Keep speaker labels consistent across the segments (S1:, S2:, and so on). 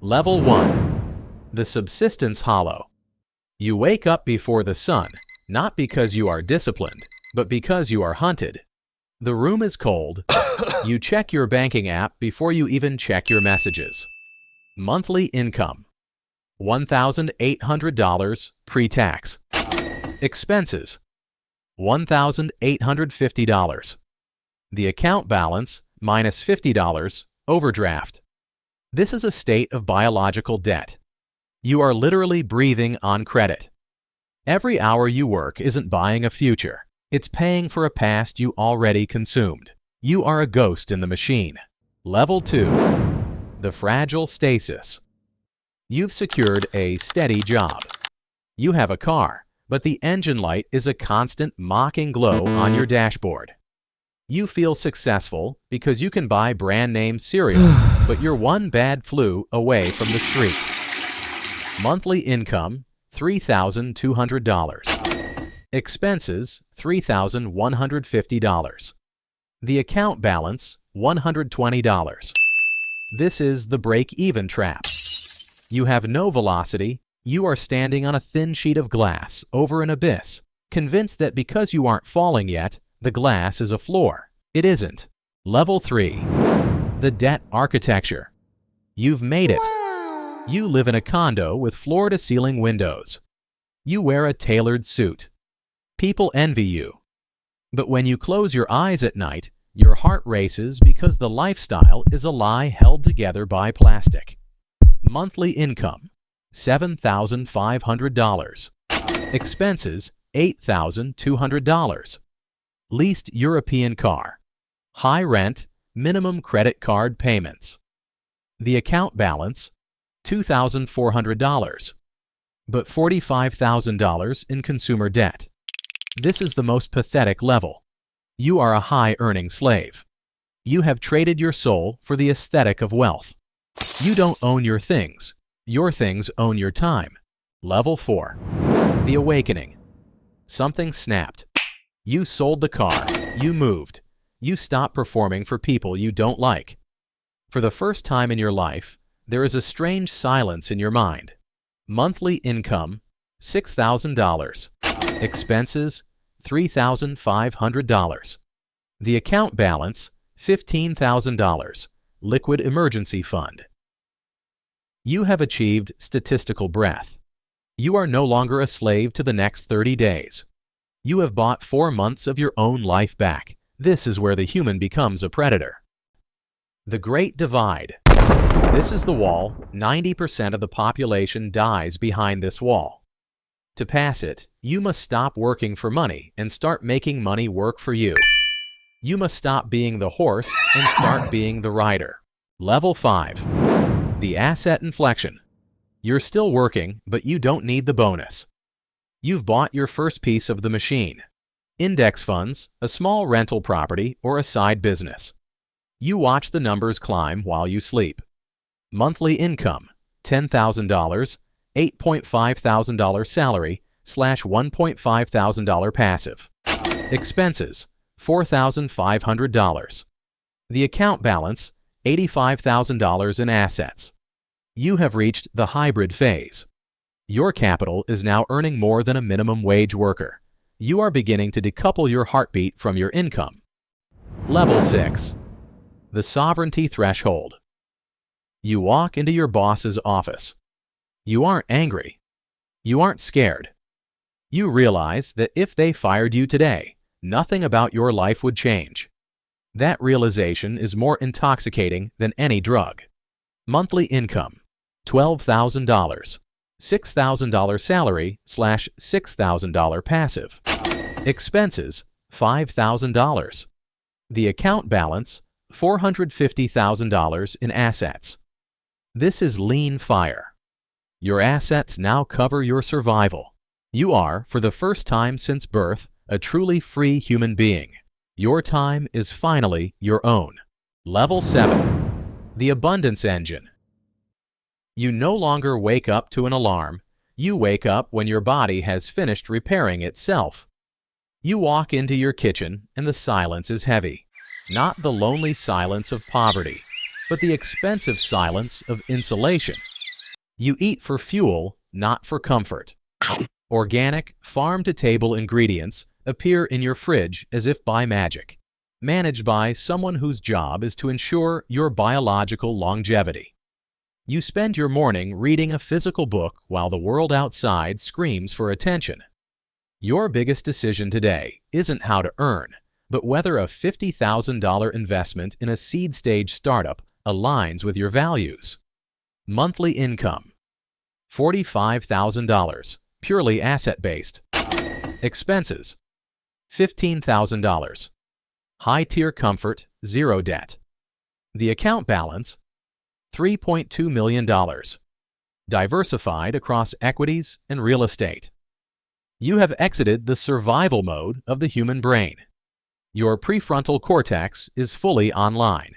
S1: Level 1. The Subsistence Hollow. You wake up before the sun, not because you are disciplined, but because you are hunted. The room is cold. You check your banking app before you even check your messages. Monthly income: $1,800 pre-tax. Expenses: $1,850. The account balance minus $50 overdraft. This is a state of biological debt. You are literally breathing on credit. Every hour you work isn't buying a future. It's paying for a past you already consumed. You are a ghost in the machine. Level 2. The fragile stasis. You've secured a steady job. You have a car, but the engine light is a constant mocking glow on your dashboard. You feel successful because you can buy brand-name cereal, but you're one bad flu away from the street. Monthly income: $3,200. Expenses: $3,150. The account balance: $120. This is the break-even trap. You have no velocity. You are standing on a thin sheet of glass over an abyss, convinced that because you aren't falling yet, the glass is a floor. It isn't. Level 3. The debt architecture. You've made it. You live in a condo with floor-to-ceiling windows. You wear a tailored suit. People envy you. But when you close your eyes at night, your heart races because the lifestyle is a lie held together by plastic. Monthly income: $7,500. Expenses: $8,200. Leased European car. High rent, minimum credit card payments. The account balance: $2,400, but $45,000 in consumer debt. This is the most pathetic level. You are a high-earning slave. You have traded your soul for the aesthetic of wealth. You don't own your things. Your things own your time. Level 4. The awakening. Something snapped. You sold the car. You moved. You stopped performing for people you don't like. For the first time in your life, there is a strange silence in your mind. Monthly income: $6,000. Expenses: $3,500. The account balance: $15,000. Liquid emergency fund. You have achieved statistical breadth. You are no longer a slave to the next 30 days. You have bought 4 months of your own life back. This is where the human becomes a predator. The Great Divide. This is the wall. 90% of the population dies behind this wall. To pass it, you must stop working for money and start making money work for you. You must stop being the horse and start being the rider. Level 5. The asset inflection. You're still working, but you don't need the bonus. You've bought your first piece of the machine. Index funds, a small rental property, or a side business. You watch the numbers climb while you sleep. Monthly income: $10,000, $8,500 salary / $1,500 passive. Expenses: $4,500. The account balance: $85,000 in assets. You have reached the hybrid phase. Your capital is now earning more than a minimum wage worker. You are beginning to decouple your heartbeat from your income. Level 6. The sovereignty threshold. You walk into your boss's office. You aren't angry. You aren't scared. You realize that if they fired you today, nothing about your life would change. That realization is more intoxicating than any drug. Monthly income: $12,000. $6,000 salary / $6,000 passive. Expenses: $5,000. The account balance: $450,000 in assets. This is lean fire. Your assets now cover your survival. You are, for the first time since birth, a truly free human being. Your time is finally your own. Level 7. The abundance engine. You no longer wake up to an alarm. You wake up when your body has finished repairing itself. You walk into your kitchen and the silence is heavy. Not the lonely silence of poverty, but the expensive silence of insulation. You eat for fuel, not for comfort. Organic, farm-to-table ingredients appear in your fridge as if by magic, managed by someone whose job is to ensure your biological longevity. You spend your morning reading a physical book while the world outside screams for attention. Your biggest decision today isn't how to earn, but whether a $50,000 investment in a seed-stage startup aligns with your values. Monthly income: $45,000, purely asset-based. Expenses: $15,000. High-tier comfort, zero debt. The account balance: $3.2 million. Diversified across equities and real estate. You have exited the survival mode of the human brain. Your prefrontal cortex is fully online.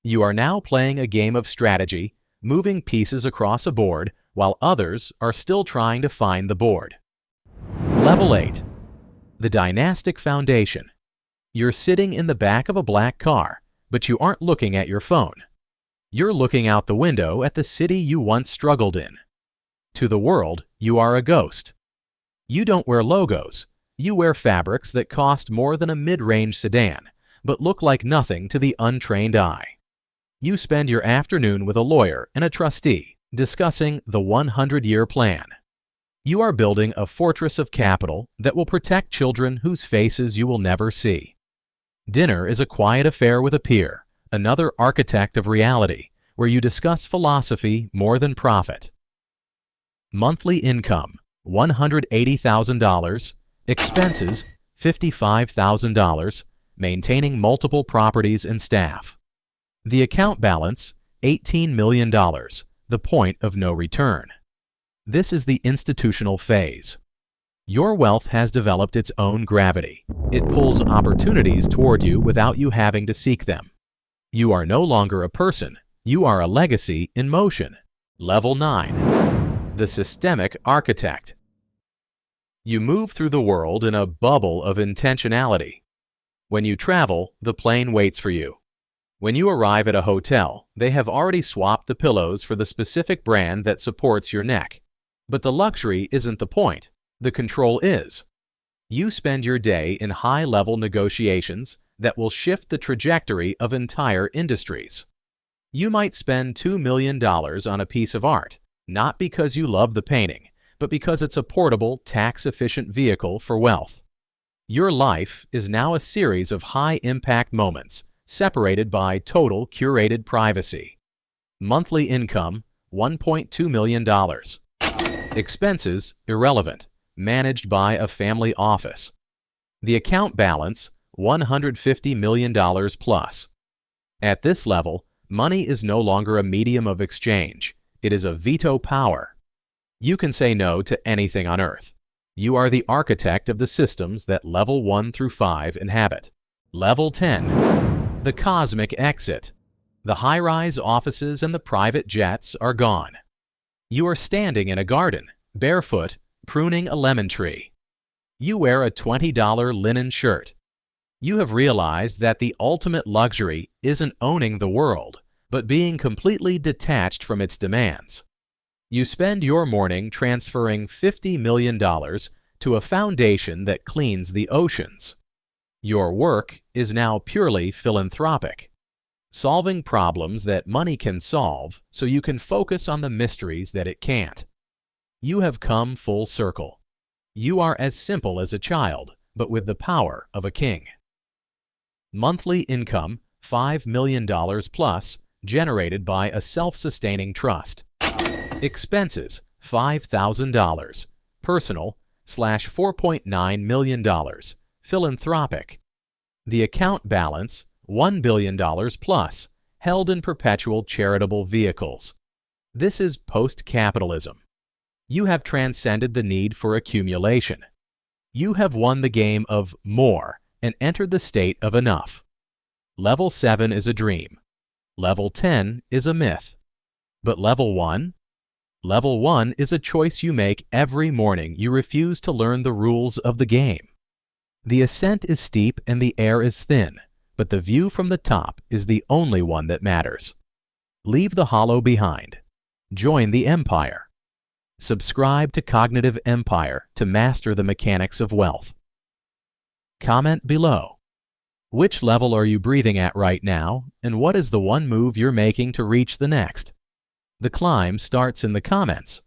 S1: You are now playing a game of strategy, moving pieces across a board while others are still trying to find the board. Level 8. The Dynastic Foundation. You're sitting in the back of a black car, but you aren't looking at your phone. You're looking out the window at the city you once struggled in. To the world, you are a ghost. You don't wear logos. You wear fabrics that cost more than a mid-range sedan, but look like nothing to the untrained eye. You spend your afternoon with a lawyer and a trustee discussing the 100-year plan. You are building a fortress of capital that will protect children whose faces you will never see. Dinner is a quiet affair with a peer, another architect of reality, where you discuss philosophy more than profit. Monthly income: $180,000. Expenses: $55,000, maintaining multiple properties and staff. The account balance: $18 million, the point of no return. This is the institutional phase. Your wealth has developed its own gravity. It pulls opportunities toward you without you having to seek them. You are no longer a person. You are a legacy in motion. Level 9. The Systemic Architect. You move through the world in a bubble of intentionality. When you travel, the plane waits for you. When you arrive at a hotel, they have already swapped the pillows for the specific brand that supports your neck. But the luxury isn't the point. The control is. You spend your day in high-level negotiations that will shift the trajectory of entire industries. You might spend $2 million on a piece of art, not because you love the painting, but because it's a portable, tax-efficient vehicle for wealth. Your life is now a series of high-impact moments, separated by total curated privacy. Monthly income: $1.2 million. Expenses: irrelevant, managed by a family office. The account balance: $150 million plus. At this level, money is no longer a medium of exchange. It is a veto power. You can say no to anything on Earth. You are the architect of the systems that Level 1 through 5 inhabit. Level 10. The Cosmic Exit. The high-rise offices and the private jets are gone. You are standing in a garden, barefoot, pruning a lemon tree. You wear a $20 linen shirt. You have realized that the ultimate luxury isn't owning the world, but being completely detached from its demands. You spend your morning transferring $50 million to a foundation that cleans the oceans. Your work is now purely philanthropic, solving problems that money can solve so you can focus on the mysteries that it can't. You have come full circle. You are as simple as a child, but with the power of a king. Monthly income: $5 million plus, generated by a self-sustaining trust. Expenses: $5,000. Personal / $4.9 million. Philanthropic. The account balance: $1 billion plus, held in perpetual charitable vehicles. This is post-capitalism. You have transcended the need for accumulation. You have won the game of more and entered the state of enough. Level 7 is a dream. Level 10 is a myth. But Level 1? Level 1 is a choice you make every morning you refuse to learn the rules of the game. The ascent is steep and the air is thin, but the view from the top is the only one that matters. Leave the hollow behind. Join the empire. Subscribe to Cognitive Empire to master the mechanics of wealth. Comment below. Which level are you breathing at right now, and what is the one move you're making to reach the next? The climb starts in the comments.